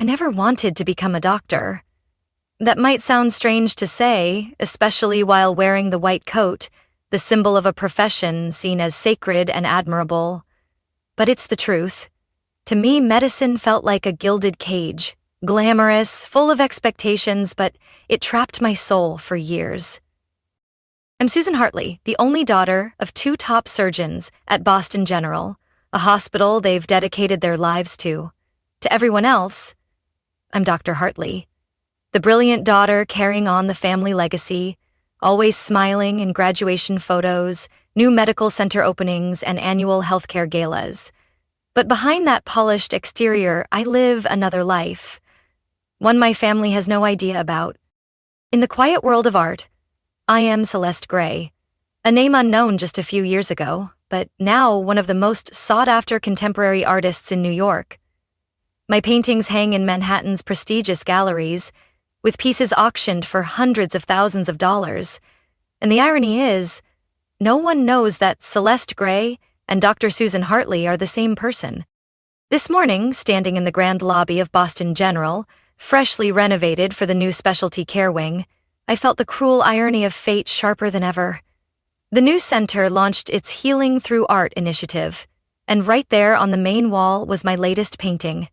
never wanted to become a doctor. That might sound strange to say, especially while wearing the white coat, the symbol of a profession seen as sacred and admirable. But it's the truth. To me, medicine felt like a gilded cage, glamorous, full of expectations, but it trapped my soul for years. I'm Susan Hartley, the only daughter of two top surgeons at Boston General, a hospital they've dedicated their lives to. To everyone else, I'm Dr. Hartley, the brilliant daughter carrying on the family legacy, always smiling in graduation photos, new medical center openings, and annual healthcare galas. But behind that polished exterior, I live another life, one my family has no idea about. In the quiet world of art, I am Celeste Gray, a name unknown just a few years ago, but now one of the most sought-after contemporary artists in New York. My paintings hang in Manhattan's prestigious galleries, with pieces auctioned for hundreds of thousands of dollars. And the irony is, no one knows that Celeste Gray and Dr. Susan Hartley are the same person. This morning, standing in the grand lobby of Boston General, freshly renovated for the new specialty care wing, I felt the cruel irony of fate sharper than ever. The new center launched its Healing Through Art initiative, and right there on the main wall was my latest painting,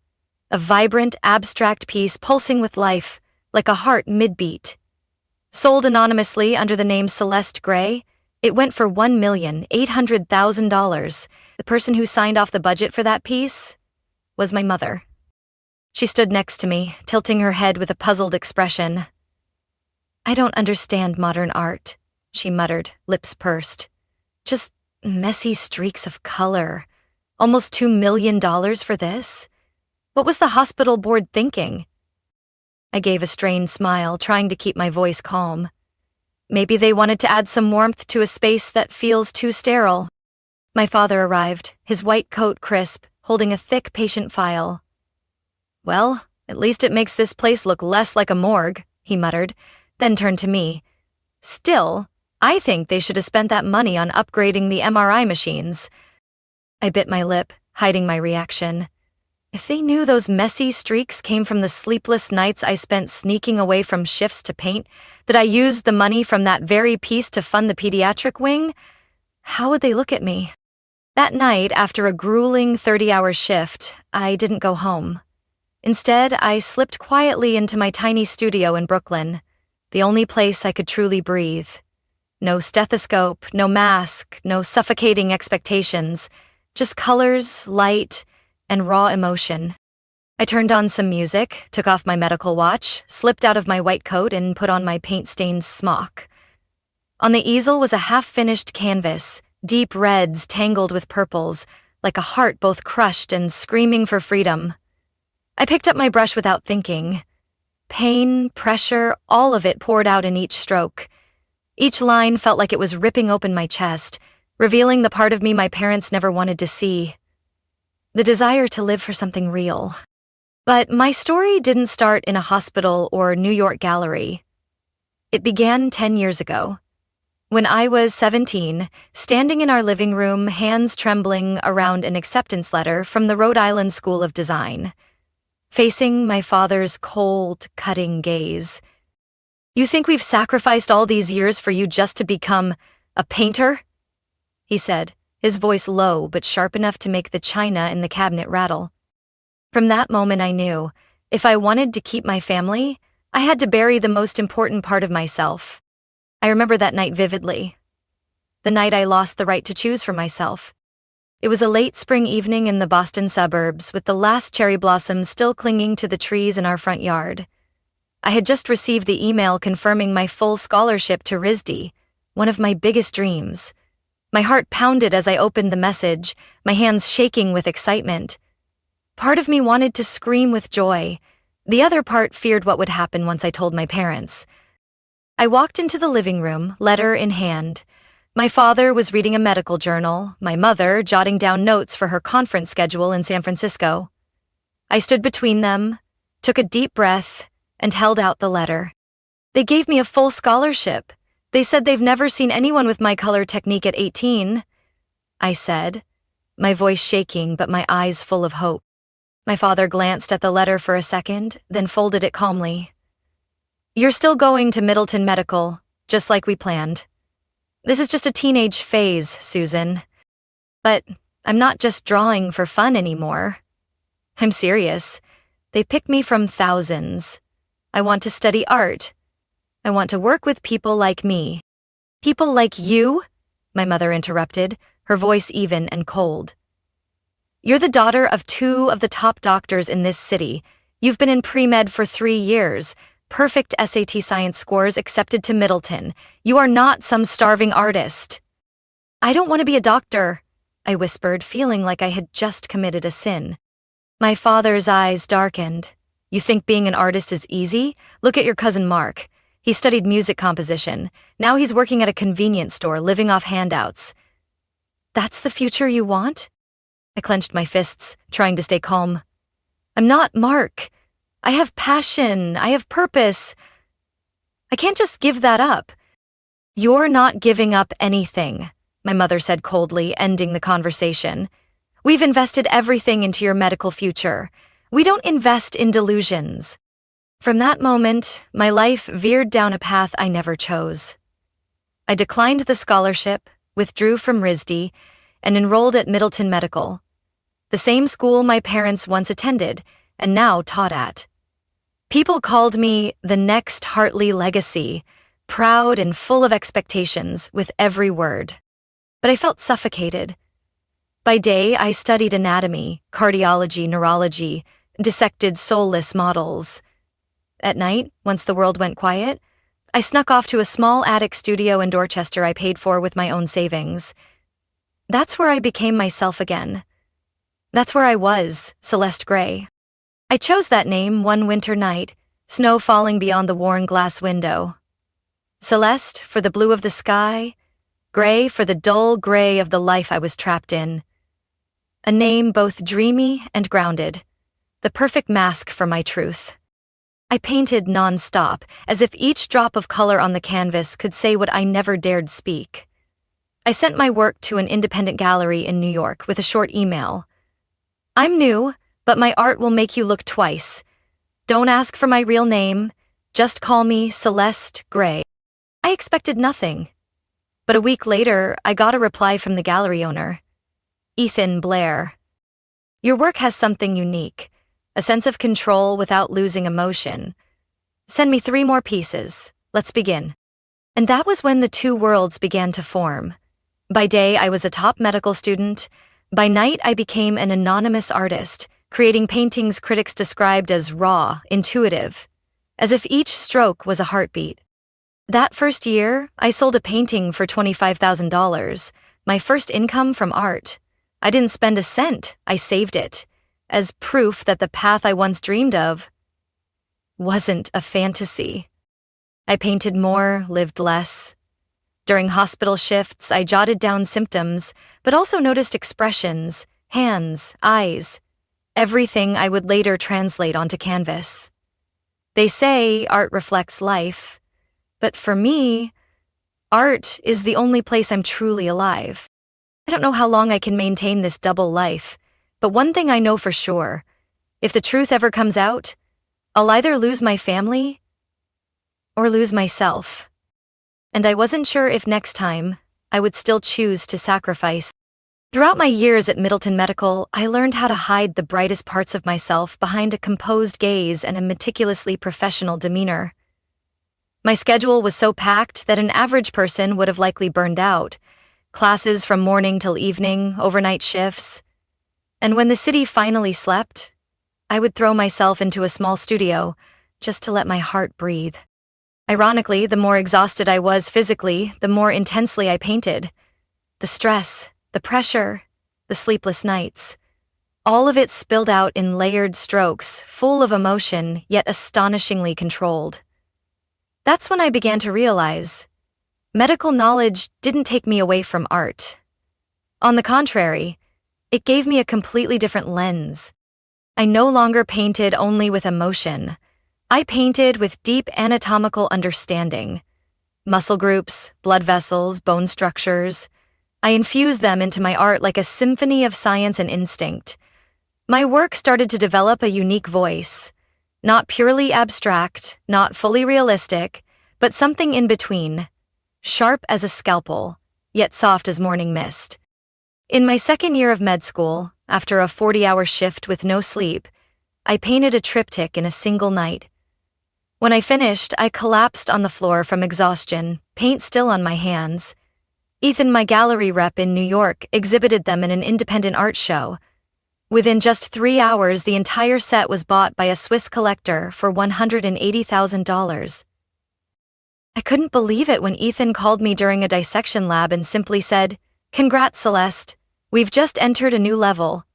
a vibrant, abstract piece pulsing with life, like a heart mid-beat. Sold anonymously under the name Celeste Gray, it went for $1,800,000. The person who signed off the budget for that piece was my mother. She stood next to me, tilting her head with a puzzled expression. "I don't understand modern art," she muttered, lips pursed. "Just messy streaks of color. Almost $2 million for this? What was the hospital board thinking?" I gave a strained smile, trying to keep my voice calm. Maybe they wanted to add some warmth to a space that feels too sterile. My father arrived, his white coat crisp, holding a thick patient file. "Well, at least it makes this place look less like a morgue," he muttered, then turned to me. "Still, I think they should have spent that money on upgrading the MRI machines." I bit my lip, hiding my reaction. If they knew those messy streaks came from the sleepless nights I spent sneaking away from shifts to paint, that I used the money from that very piece to fund the pediatric wing, how would they look at me? That night, after a grueling 30-hour shift, I didn't go home. Instead, I slipped quietly into my tiny studio in Brooklyn, the only place I could truly breathe. No stethoscope, no mask, no suffocating expectations, just colors, light, and raw emotion. I turned on some music, took off my medical watch, slipped out of my white coat, and put on my paint-stained smock. On the easel was a half-finished canvas, deep reds tangled with purples, like a heart both crushed and screaming for freedom. I picked up my brush without thinking. Pain, pressure, all of it poured out in each stroke. Each line felt like it was ripping open my chest, revealing the part of me my parents never wanted to see. The desire to live for something real. But my story didn't start in a hospital or New York gallery. It began 10 years ago. When I was 17, standing in our living room, hands trembling around an acceptance letter from the Rhode Island School of Design, facing my father's cold, cutting gaze. "You think we've sacrificed all these years for you just to become a painter?" he said, his voice low but sharp enough to make the china in the cabinet rattle. From that moment I knew, if I wanted to keep my family, I had to bury the most important part of myself. I remember that night vividly. The night I lost the right to choose for myself. It was a late spring evening in the Boston suburbs, with the last cherry blossoms still clinging to the trees in our front yard. I had just received the email confirming my full scholarship to RISD, one of my biggest dreams. My heart pounded as I opened the message, my hands shaking with excitement. Part of me wanted to scream with joy. The other part feared what would happen once I told my parents. I walked into the living room, letter in hand. My father was reading a medical journal, my mother jotting down notes for her conference schedule in San Francisco. I stood between them, took a deep breath, and held out the letter. They gave me a full scholarship. They said they've never seen anyone with my color technique at 18. I said, my voice shaking but my eyes full of hope. My father glanced at the letter for a second, then folded it calmly. You're still going to Middleton Medical, just like we planned. This is just a teenage phase, Susan. But I'm not just drawing for fun anymore. I'm serious. They pick me from thousands. I want to study art. I want to work with people like me. People like you? My mother interrupted, her voice even and cold. You're the daughter of 2 of the top doctors in this city. You've been in pre-med for 3 years. Perfect SAT science scores, accepted to Middleton. You are not some starving artist. I don't want to be a doctor, I whispered, feeling like I had just committed a sin. My father's eyes darkened. You think being an artist is easy? Look at your cousin Mark. He studied music composition. Now he's working at a convenience store, living off handouts. That's the future you want? I clenched my fists, trying to stay calm. I'm not Mark. I have passion. I have purpose. I can't just give that up. You're not giving up anything, my mother said coldly, ending the conversation. We've invested everything into your medical future. We don't invest in delusions. From that moment, my life veered down a path I never chose. I declined the scholarship, withdrew from RISD, and enrolled at Middleton Medical, the same school my parents once attended and now taught at. People called me the next Hartley legacy, proud and full of expectations with every word. But I felt suffocated. By day, I studied anatomy, cardiology, neurology, dissected soulless models. At night, once the world went quiet, I snuck off to a small attic studio in Dorchester I paid for with my own savings. That's where I became myself again. That's where I was, Celeste Gray. I chose that name one winter night, snow falling beyond the worn glass window. Celeste for the blue of the sky, Gray for the dull gray of the life I was trapped in. A name both dreamy and grounded, the perfect mask for my truth. I painted non-stop, as if each drop of color on the canvas could say what I never dared speak. I sent my work to an independent gallery in New York with a short email. I'm new, but my art will make you look twice. Don't ask for my real name, just call me Celeste Gray. I expected nothing. But a week later, I got a reply from the gallery owner. Ethan Blair. Your work has something unique, a sense of control without losing emotion. Send me 3 more pieces. Let's begin. And that was when the 2 worlds began to form. By day, I was a top medical student. By night, I became an anonymous artist, creating paintings critics described as raw, intuitive, as if each stroke was a heartbeat. That first year, I sold a painting for $25,000, my first income from art. I didn't spend a cent, I saved it, as proof that the path I once dreamed of wasn't a fantasy. I painted more, lived less. During hospital shifts, I jotted down symptoms, but also noticed expressions, hands, eyes, everything I would later translate onto canvas. They say art reflects life, but for me, art is the only place I'm truly alive. I don't know how long I can maintain this double life, but one thing I know for sure, if the truth ever comes out, I'll either lose my family or lose myself. And I wasn't sure if next time I would still choose to sacrifice. Throughout my years at Middleton Medical, I learned how to hide the brightest parts of myself behind a composed gaze and a meticulously professional demeanor. My schedule was so packed that an average person would have likely burned out. Classes from morning till evening, overnight shifts. And when the city finally slept, I would throw myself into a small studio just to let my heart breathe. Ironically, the more exhausted I was physically, the more intensely I painted. The stress, the pressure, the sleepless nights, all of it spilled out in layered strokes, full of emotion, yet astonishingly controlled. That's when I began to realize medical knowledge didn't take me away from art. On the contrary, it gave me a completely different lens. I no longer painted only with emotion. I painted with deep anatomical understanding. Muscle groups, blood vessels, bone structures. I infused them into my art like a symphony of science and instinct. My work started to develop a unique voice. Not purely abstract, not fully realistic, but something in between. Sharp as a scalpel, yet soft as morning mist. In my second year of med school, after a 40-hour shift with no sleep, I painted a triptych in a single night. When I finished, I collapsed on the floor from exhaustion, paint still on my hands. Ethan, my gallery rep in New York, exhibited them in an independent art show. Within just 3 hours, the entire set was bought by a Swiss collector for $180,000. I couldn't believe it when Ethan called me during a dissection lab and simply said, "Congrats, Celeste. We've just entered a new level."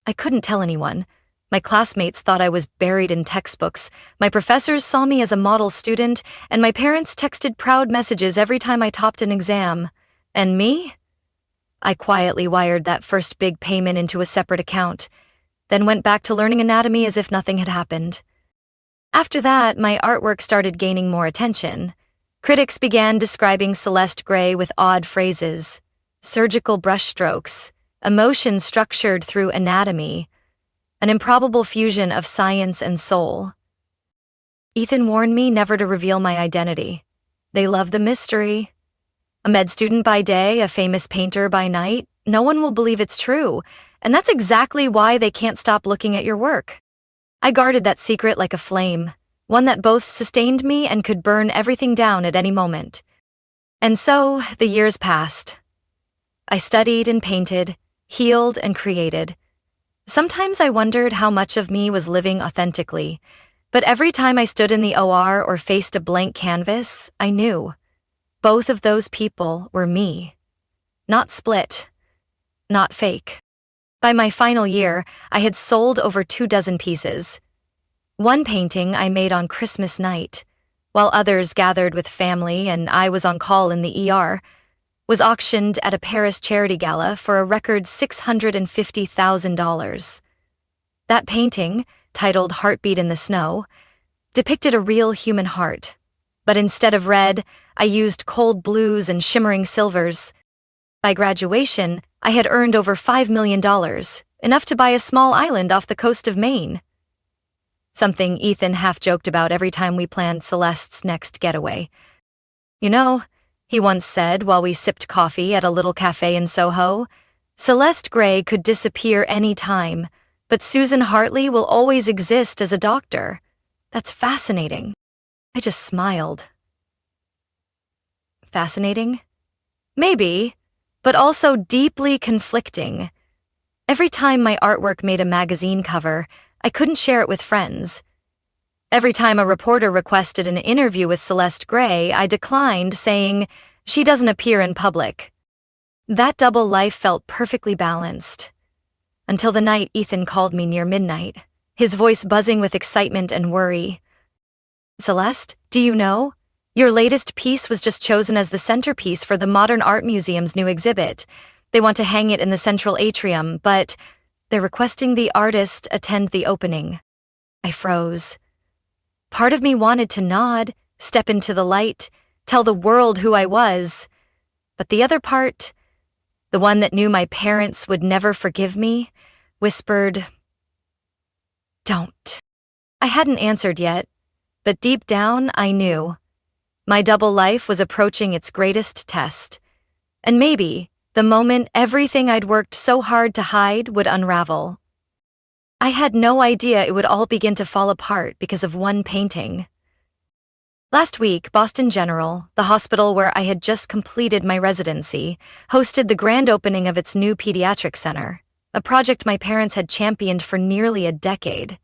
I couldn't tell anyone. My classmates thought I was buried in textbooks, my professors saw me as a model student, and my parents texted proud messages every time I topped an exam. And me? I quietly wired that first big payment into a separate account, then went back to learning anatomy as if nothing had happened. After that, my artwork started gaining more attention. Critics began describing Celeste Gray with odd phrases, surgical brushstrokes, emotion structured through anatomy, an improbable fusion of science and soul. Ethan warned me never to reveal my identity. They love the mystery. A med student by day, a famous painter by night, no one will believe it's true, and that's exactly why they can't stop looking at your work. I guarded that secret like a flame, one that both sustained me and could burn everything down at any moment. And so, the years passed. I studied and painted, healed and created. Sometimes I wondered how much of me was living authentically, but every time I stood in the OR or faced a blank canvas, I knew. Both of those people were me. Not split. Not fake. By my final year, I had sold over 24 pieces. One painting I made on Christmas night, while others gathered with family and I was on call in the ER, was auctioned at a Paris charity gala for a record $650,000. That painting, titled Heartbeat in the Snow, depicted a real human heart. But instead of red, I used cold blues and shimmering silvers. By graduation, I had earned over $5 million, enough to buy a small island off the coast of Maine. Something Ethan half-joked about every time we planned Celeste's next getaway. "You know," he once said while we sipped coffee at a little cafe in Soho, "Celeste Gray could disappear any time, but Susan Hartley will always exist as a doctor. That's fascinating." I just smiled. Fascinating? Maybe, but also deeply conflicting. Every time my artwork made a magazine cover, I couldn't share it with friends. Every time a reporter requested an interview with Celeste Gray, I declined, saying, "She doesn't appear in public." That double life felt perfectly balanced. Until the night Ethan called me near midnight, his voice buzzing with excitement and worry. "Celeste, do you know? Your latest piece was just chosen as the centerpiece for the Modern Art Museum's new exhibit. They want to hang it in the central atrium, but they're requesting the artist attend the opening." I froze. Part of me wanted to nod, step into the light, tell the world who I was. But the other part, the one that knew my parents would never forgive me, whispered, "Don't." I hadn't answered yet, but deep down I knew. My double life was approaching its greatest test. And maybe, the moment everything I'd worked so hard to hide would unravel. I had no idea it would all begin to fall apart because of one painting. Last week, Boston General, the hospital where I had just completed my residency, hosted the grand opening of its new pediatric center, a project my parents had championed for nearly a decade.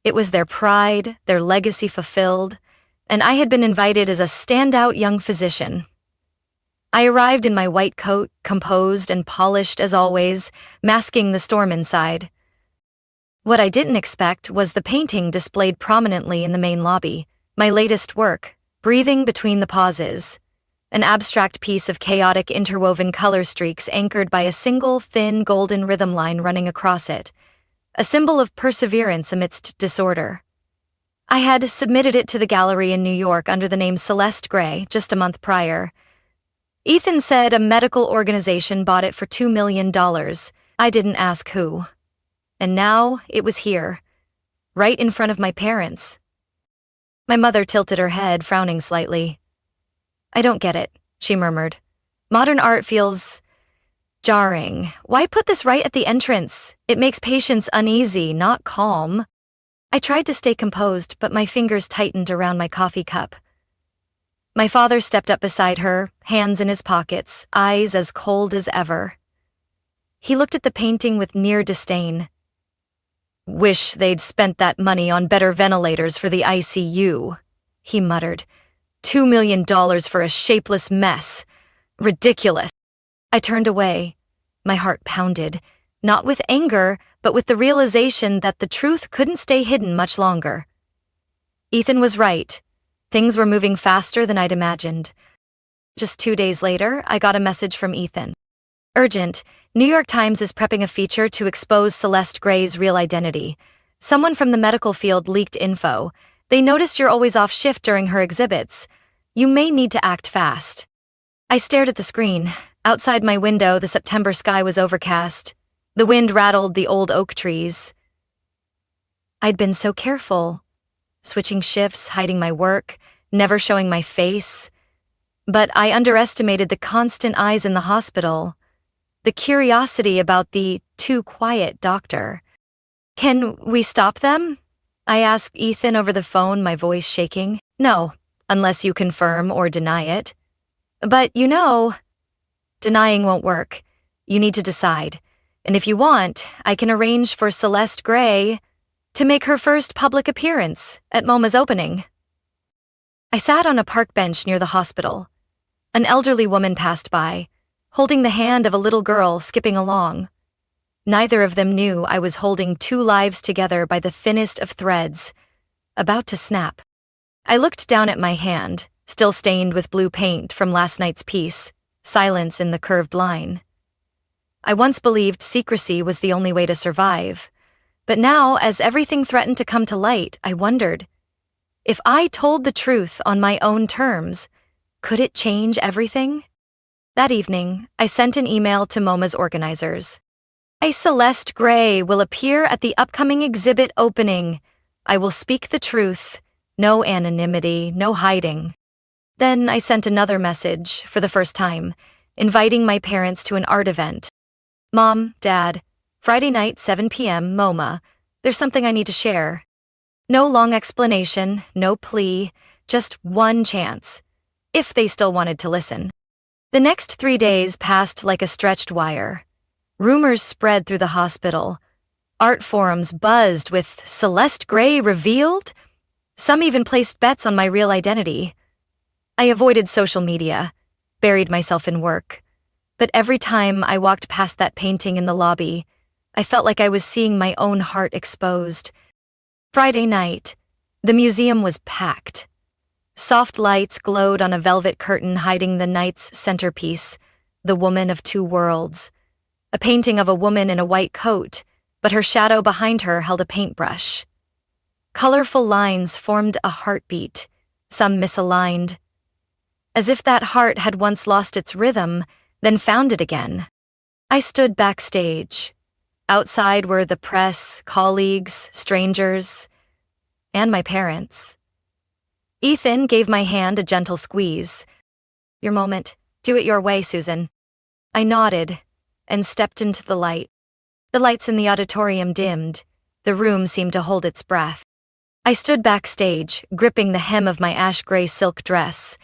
It was their pride, their legacy fulfilled, and I had been invited as a standout young physician. I arrived in my white coat, composed and polished as always, masking the storm inside. What I didn't expect was the painting displayed prominently in the main lobby, my latest work, Breathing Between the Pauses, an abstract piece of chaotic interwoven color streaks anchored by a single thin golden rhythm line running across it, a symbol of perseverance amidst disorder. I had submitted it to the gallery in New York under the name Celeste Gray just a month prior. Ethan said a medical organization bought it for $2 million. I didn't ask who. And now it was here, right in front of my parents. My mother tilted her head, frowning slightly. "I don't get it," she murmured. "Modern art feels jarring. Why put this right at the entrance? It makes patients uneasy, not calm." I tried to stay composed, but my fingers tightened around my coffee cup. My father stepped up beside her, hands in his pockets, eyes as cold as ever. He looked at the painting with near disdain. "Wish they'd spent that money on better ventilators for the ICU," he muttered. $2 million for a shapeless mess. Ridiculous. I turned away. My heart pounded, not with anger, but with the realization that the truth couldn't stay hidden much longer. Ethan was right. Things were moving faster than I'd imagined. Just 2 days later, I got a message from Ethan. "Urgent. New York Times is prepping a feature to expose Celeste Gray's real identity. Someone from the medical field leaked info. They noticed you're always off shift during her exhibits. You may need to act fast." I stared at the screen. Outside my window, the September sky was overcast. The wind rattled the old oak trees. I'd been so careful, switching shifts, hiding my work, never showing my face. But I underestimated the constant eyes in the hospital, the curiosity about the too quiet doctor. "Can we stop them?" I asked Ethan over the phone, my voice shaking. "No, unless you confirm or deny it." "But denying won't work. You need to decide. And if you want, I can arrange for Celeste Gray to make her first public appearance at MoMA's opening." I sat on a park bench near the hospital. An elderly woman passed by, holding the hand of a little girl skipping along. Neither of them knew I was holding 2 lives together by the thinnest of threads, about to snap. I looked down at my hand, still stained with blue paint from last night's piece, silence in the curved line. I once believed secrecy was the only way to survive, but now, as everything threatened to come to light, I wondered, if I told the truth on my own terms, could it change everything? That evening, I sent an email to MoMA's organizers. Celeste Gray will appear at the upcoming exhibit opening. I will speak the truth. No anonymity, no hiding. Then I sent another message, for the first time, inviting my parents to an art event. "Mom, Dad, Friday night, 7 p.m., MoMA. There's something I need to share." No long explanation, no plea, just one chance, if they still wanted to listen. The next 3 days passed like a stretched wire. Rumors spread through the hospital. Art forums buzzed with "Celeste Gray revealed?" Some even placed bets on my real identity. I avoided social media, buried myself in work. But every time I walked past that painting in the lobby, I felt like I was seeing my own heart exposed. Friday night, the museum was packed. Soft lights glowed on a velvet curtain hiding the night's centerpiece, The Woman of Two Worlds. A painting of a woman in a white coat, but her shadow behind her held a paintbrush. Colorful lines formed a heartbeat, some misaligned. As if that heart had once lost its rhythm, then found it again. I stood backstage. Outside were the press, colleagues, strangers, and my parents. Ethan gave my hand a gentle squeeze. "Your moment. Do it your way, Susan." I nodded and stepped into the light. The lights in the auditorium dimmed. The room seemed to hold its breath. I stood backstage, gripping the hem of my ash-gray silk dress.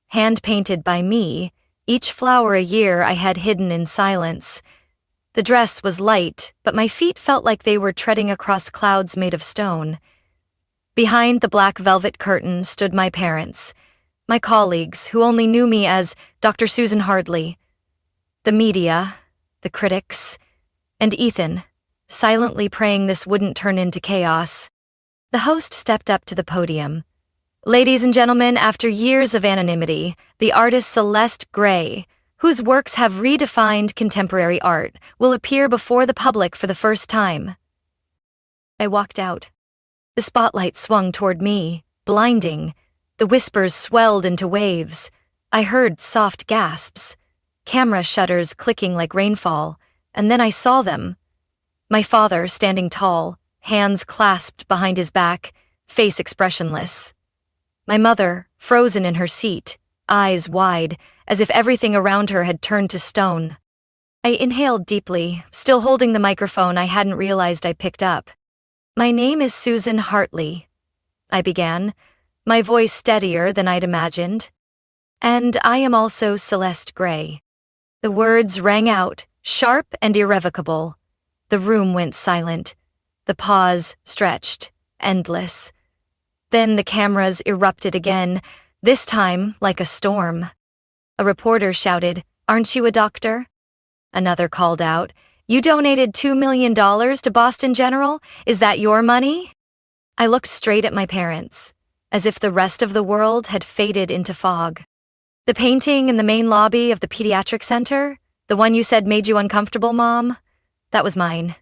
Hand-painted by me, each flower a year I had hidden in silence. The dress was light, but my feet felt like they were treading across clouds made of stone. Behind the black velvet curtain stood my parents, my colleagues who only knew me as Dr. Susan Hardley, the media, the critics, and Ethan, silently praying this wouldn't turn into chaos. The host stepped up to the podium. "Ladies and gentlemen, after years of anonymity, the artist Celeste Gray, whose works have redefined contemporary art, will appear before the public for the first time." I walked out. The spotlight swung toward me, blinding. The whispers swelled into waves. I heard soft gasps, camera shutters clicking like rainfall, and then I saw them. My father standing tall, hands clasped behind his back, face expressionless. My mother, frozen in her seat, eyes wide, as if everything around her had turned to stone. I inhaled deeply, still holding the microphone I hadn't realized I picked up. "My name is Susan Hartley," I began, my voice steadier than I'd imagined. "And I am also Celeste Gray." The words rang out, sharp and irrevocable. The room went silent. The pause stretched, endless. Then the cameras erupted again, this time like a storm. A reporter shouted, "Aren't you a doctor?" Another called out, "You donated $2 million to Boston General? Is that your money?" I looked straight at my parents, as if the rest of the world had faded into fog. "The painting in the main lobby of the pediatric center? The one you said made you uncomfortable, Mom? That was mine.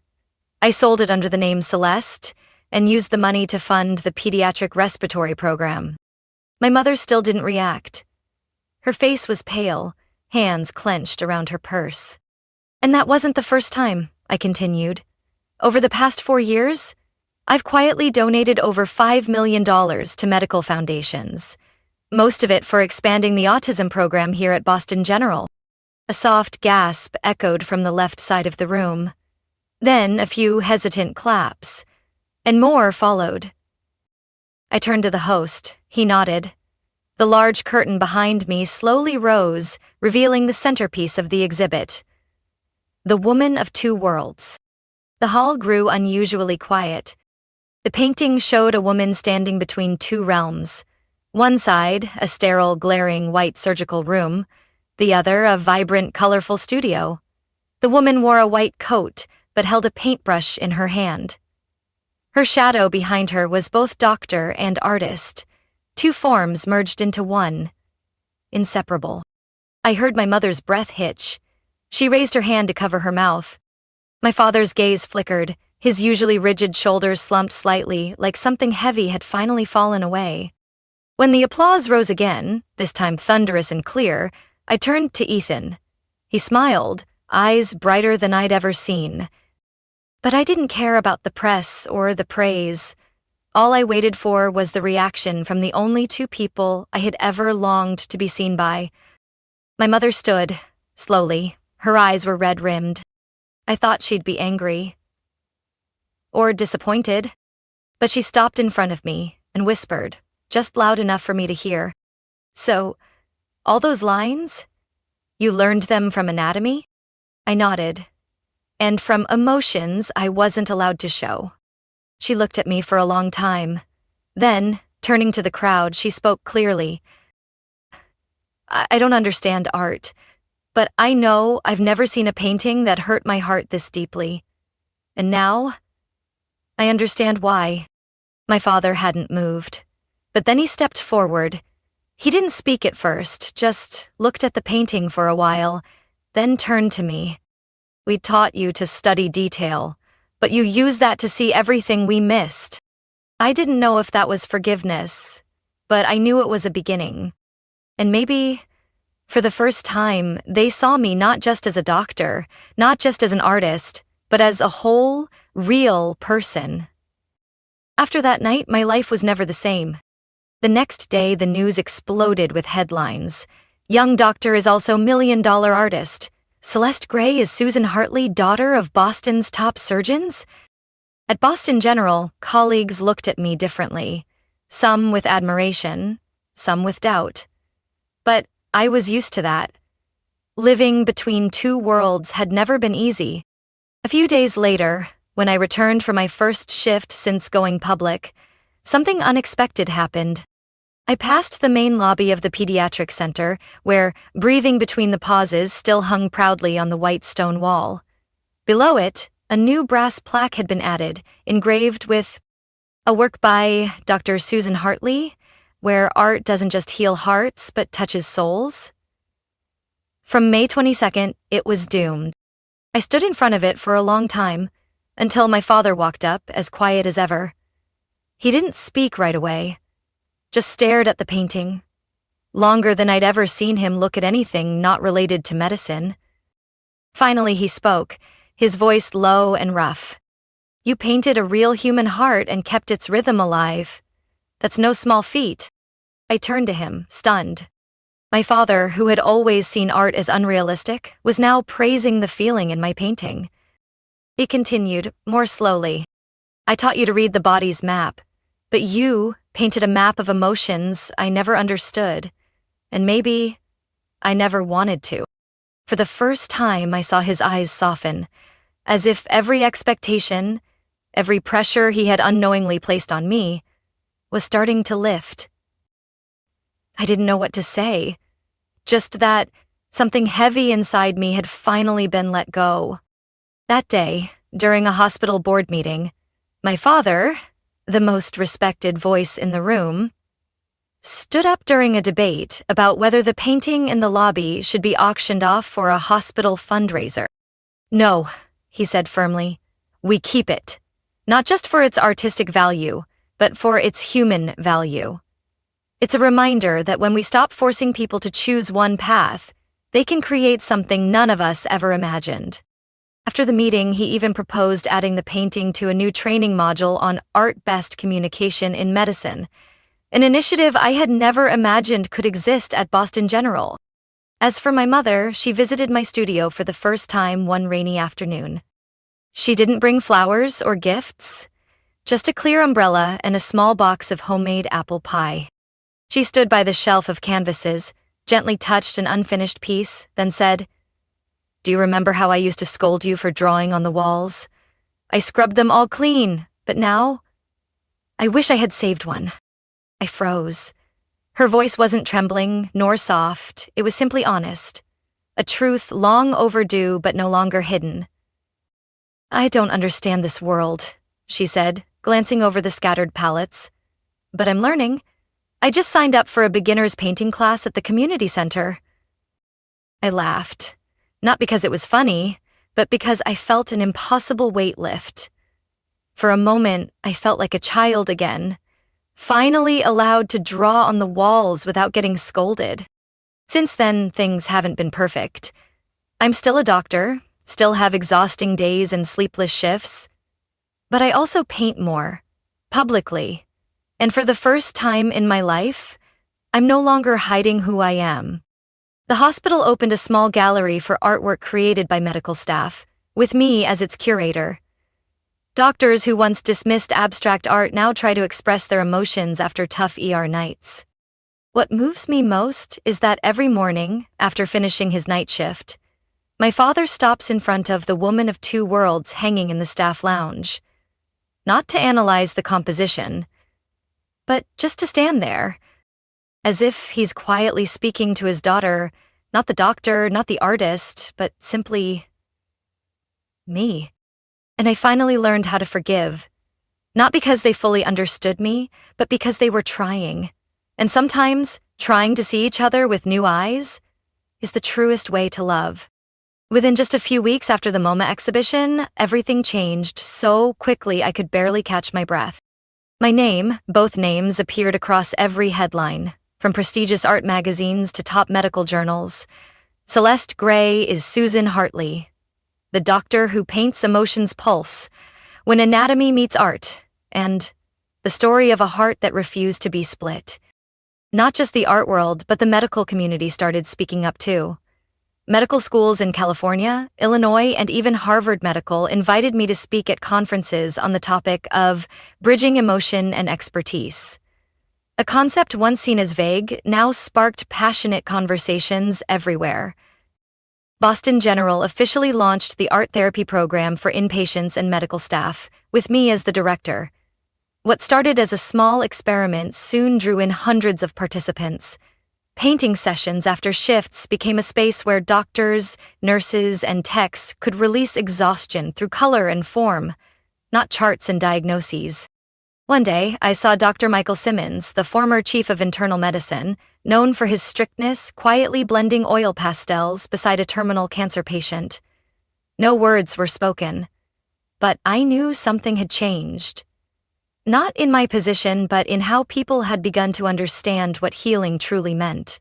I sold it under the name Celeste and used the money to fund the pediatric respiratory program." My mother still didn't react. Her face was pale, hands clenched around her purse. "And that wasn't the first time," I continued. "Over the past 4 years, I've quietly donated over $5 million to medical foundations, most of it for expanding the autism program here at Boston General." A soft gasp echoed from the left side of the room. Then a few hesitant claps, and more followed. I turned to the host. He nodded. The large curtain behind me slowly rose, revealing the centerpiece of the exhibit. The Woman of Two Worlds. The hall grew unusually quiet. The painting showed a woman standing between two realms. One side, a sterile, glaring white surgical room. The other, a vibrant, colorful studio. The woman wore a white coat, but held a paintbrush in her hand. Her shadow behind her was both doctor and artist. Two forms merged into one. Inseparable. I heard my mother's breath hitch. She raised her hand to cover her mouth. My father's gaze flickered, his usually rigid shoulders slumped slightly, like something heavy had finally fallen away. When the applause rose again, this time thunderous and clear, I turned to Ethan. He smiled, eyes brighter than I'd ever seen. But I didn't care about the press or the praise. All I waited for was the reaction from the only two people I had ever longed to be seen by. My mother stood, slowly. Her eyes were red-rimmed. I thought she'd be angry. Or disappointed. But she stopped in front of me and whispered, just loud enough for me to hear. "So, all those lines? You learned them from anatomy?" I nodded. "And from emotions I wasn't allowed to show." She looked at me for a long time. Then, turning to the crowd, she spoke clearly. I don't understand art, but I know I've never seen a painting that hurt my heart this deeply. And now, I understand why." My father hadn't moved. But then he stepped forward. He didn't speak at first, just looked at the painting for a while, then turned to me. "We taught you to study detail, but you used that to see everything we missed." I didn't know if that was forgiveness, but I knew it was a beginning. And maybe, for the first time, they saw me not just as a doctor, not just as an artist, but as a whole, real person. After that night, my life was never the same. The next day, the news exploded with headlines. "Young doctor is also million-dollar artist. Celeste Gray is Susan Hartley, daughter of Boston's top surgeons?" At Boston General, colleagues looked at me differently. Some with admiration, some with doubt. But I was used to that. Living between two worlds had never been easy. A few days later, when I returned for my first shift since going public, something unexpected happened. I passed the main lobby of the pediatric center, where, breathing between the pauses, still hung proudly on the white stone wall. Below it, a new brass plaque had been added, engraved with a work by Dr. Susan Hartley, where art doesn't just heal hearts, but touches souls. From May 22nd, it was doomed. I stood in front of it for a long time, until my father walked up, as quiet as ever. He didn't speak right away, just stared at the painting, longer than I'd ever seen him look at anything not related to medicine. Finally he spoke, his voice low and rough. You painted a real human heart and kept its rhythm alive. That's no small feat." I turned to him, stunned. My father, who had always seen art as unrealistic, was now praising the feeling in my painting. He continued, more slowly. "I taught you to read the body's map, but you painted a map of emotions I never understood, and maybe I never wanted to." For the first time, I saw his eyes soften, as if every expectation, every pressure he had unknowingly placed on me, was starting to lift. I didn't know what to say, just that something heavy inside me had finally been let go. That day, during a hospital board meeting, my father, the most respected voice in the room, stood up during a debate about whether the painting in the lobby should be auctioned off for a hospital fundraiser. "No," he said firmly, "we keep it, not just for its artistic value, but for its human value. It's a reminder that when we stop forcing people to choose one path, they can create something none of us ever imagined." After the meeting, he even proposed adding the painting to a new training module on art-based communication in medicine, an initiative I had never imagined could exist at Boston General. As for my mother, she visited my studio for the first time one rainy afternoon. She didn't bring flowers or gifts, just a clear umbrella and a small box of homemade apple pie. She stood by the shelf of canvases, gently touched an unfinished piece, then said, "Do you remember how I used to scold you for drawing on the walls? I scrubbed them all clean, but now I wish I had saved one." I froze. Her voice wasn't trembling nor soft, it was simply honest, a truth long overdue but no longer hidden. "I don't understand this world," she said, glancing over the scattered palettes. "But I'm learning. I just signed up for a beginner's painting class at the community center." I laughed, not because it was funny, but because I felt an impossible weight lift. For a moment, I felt like a child again, finally allowed to draw on the walls without getting scolded. Since then, things haven't been perfect. I'm still a doctor, still have exhausting days and sleepless shifts, but I also paint more, publicly. And for the first time in my life, I'm no longer hiding who I am. The hospital opened a small gallery for artwork created by medical staff, with me as its curator. Doctors who once dismissed abstract art now try to express their emotions after tough ER nights. What moves me most is that every morning, after finishing his night shift, my father stops in front of The Woman of Two Worlds hanging in the staff lounge. Not to analyze the composition, but just to stand there, as if he's quietly speaking to his daughter, not the doctor, not the artist, but simply me. And I finally learned how to forgive, not because they fully understood me, but because they were trying. And sometimes, trying to see each other with new eyes is the truest way to love. Within just a few weeks after the MoMA exhibition, everything changed so quickly I could barely catch my breath. My name, both names, appeared across every headline, from prestigious art magazines to top medical journals. Celeste Gray is Susan Hartley, the doctor who paints emotion's pulse, when anatomy meets art, and the story of a heart that refused to be split. Not just the art world, but the medical community started speaking up too. Medical schools in California, Illinois, and even Harvard Medical invited me to speak at conferences on the topic of bridging emotion and expertise. A concept once seen as vague now sparked passionate conversations everywhere. Boston General officially launched the art therapy program for inpatients and medical staff, with me as the director. What started as a small experiment soon drew in hundreds of participants. Painting sessions after shifts became a space where doctors, nurses, and techs could release exhaustion through color and form, not charts and diagnoses. One day, I saw Dr. Michael Simmons, the former chief of internal medicine, known for his strictness, quietly blending oil pastels beside a terminal cancer patient. No words were spoken, but I knew something had changed. Not in my position, but in how people had begun to understand what healing truly meant.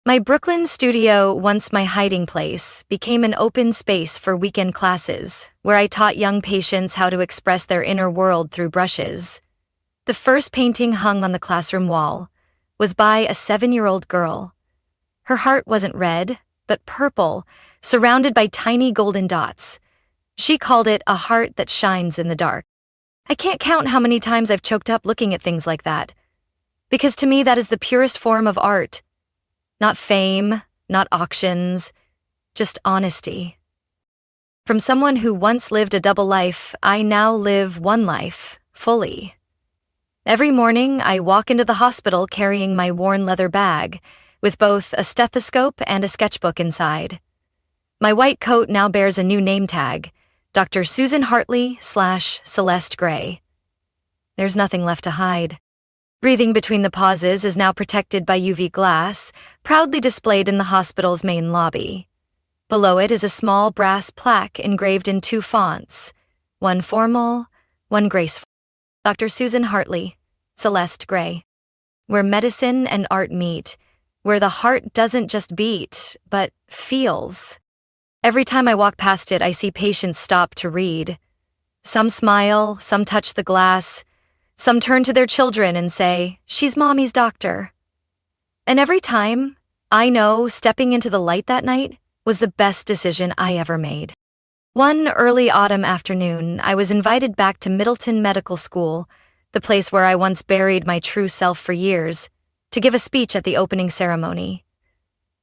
My Brooklyn studio, once my hiding place, became an open space for weekend classes, where I taught young patients how to express their inner world through brushes. The first painting hung on the classroom wall was by a 7-year-old girl. Her heart wasn't red, but purple, surrounded by tiny golden dots. She called it a heart that shines in the dark. I can't count how many times I've choked up looking at things like that. Because to me, that is the purest form of art. Not fame, not auctions, just honesty. From someone who once lived a double life, I now live one life, fully. Every morning, I walk into the hospital carrying my worn leather bag, with both a stethoscope and a sketchbook inside. My white coat now bears a new name tag, Dr. Susan Hartley/Celeste Gray. There's nothing left to hide. Breathing between the pauses is now protected by UV glass, proudly displayed in the hospital's main lobby. Below it is a small brass plaque engraved in 2 fonts, one formal, one graceful. Dr. Susan Hartley, Celeste Gray. Where medicine and art meet, where the heart doesn't just beat, but feels. Every time I walk past it, I see patients stop to read. Some smile, some touch the glass, some turn to their children and say, "She's mommy's doctor." And every time, I know stepping into the light that night was the best decision I ever made. One early autumn afternoon, I was invited back to Middleton Medical School, the place where I once buried my true self for years, to give a speech at the opening ceremony.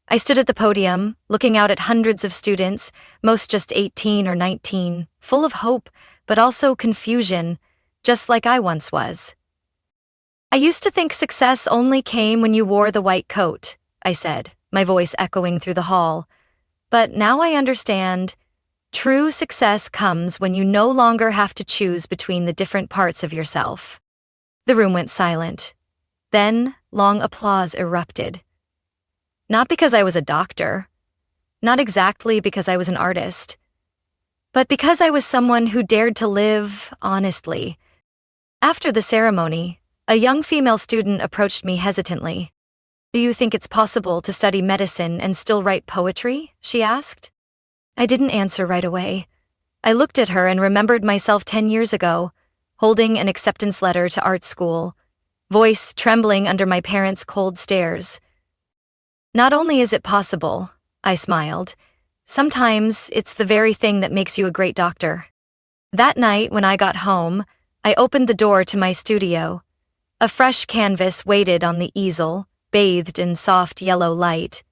I stood at the podium, looking out at hundreds of students, most just 18 or 19, full of hope, but also confusion, just like I once was. "I used to think success only came when you wore the white coat," I said, my voice echoing through the hall. "But now I understand. True success comes when you no longer have to choose between the different parts of yourself." The room went silent. Then, long applause erupted. Not because I was a doctor, not exactly because I was an artist, but because I was someone who dared to live honestly. After the ceremony, a young female student approached me hesitantly. "Do you think it's possible to study medicine and still write poetry?" she asked. I didn't answer right away. I looked at her and remembered myself 10 years ago, holding an acceptance letter to art school, voice trembling under my parents' cold stares. "Not only is it possible," I smiled, "sometimes it's the very thing that makes you a great doctor." That night, when I got home, I opened the door to my studio. A fresh canvas waited on the easel, bathed in soft yellow light.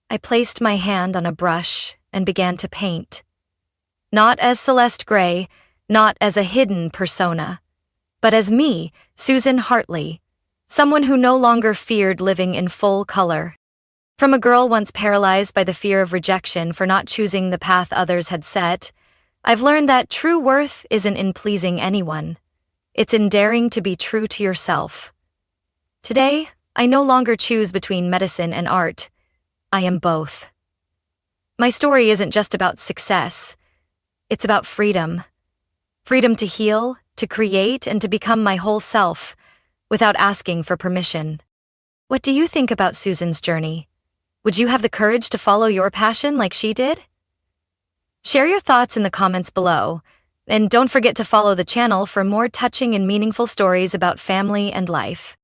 I placed my hand on a brush and began to paint. Not as Celeste Gray, not as a hidden persona, but as me, Susan Hartley, someone who no longer feared living in full color. From a girl once paralyzed by the fear of rejection for not choosing the path others had set, I've learned that true worth isn't in pleasing anyone. It's in daring to be true to yourself. Today, I no longer choose between medicine and art. I am both. My story isn't just about success. It's about freedom. Freedom to heal, to create, and to become my whole self, without asking for permission. What do you think about Susan's journey? Would you have the courage to follow your passion like she did? Share your thoughts in the comments below, and don't forget to follow the channel for more touching and meaningful stories about family and life.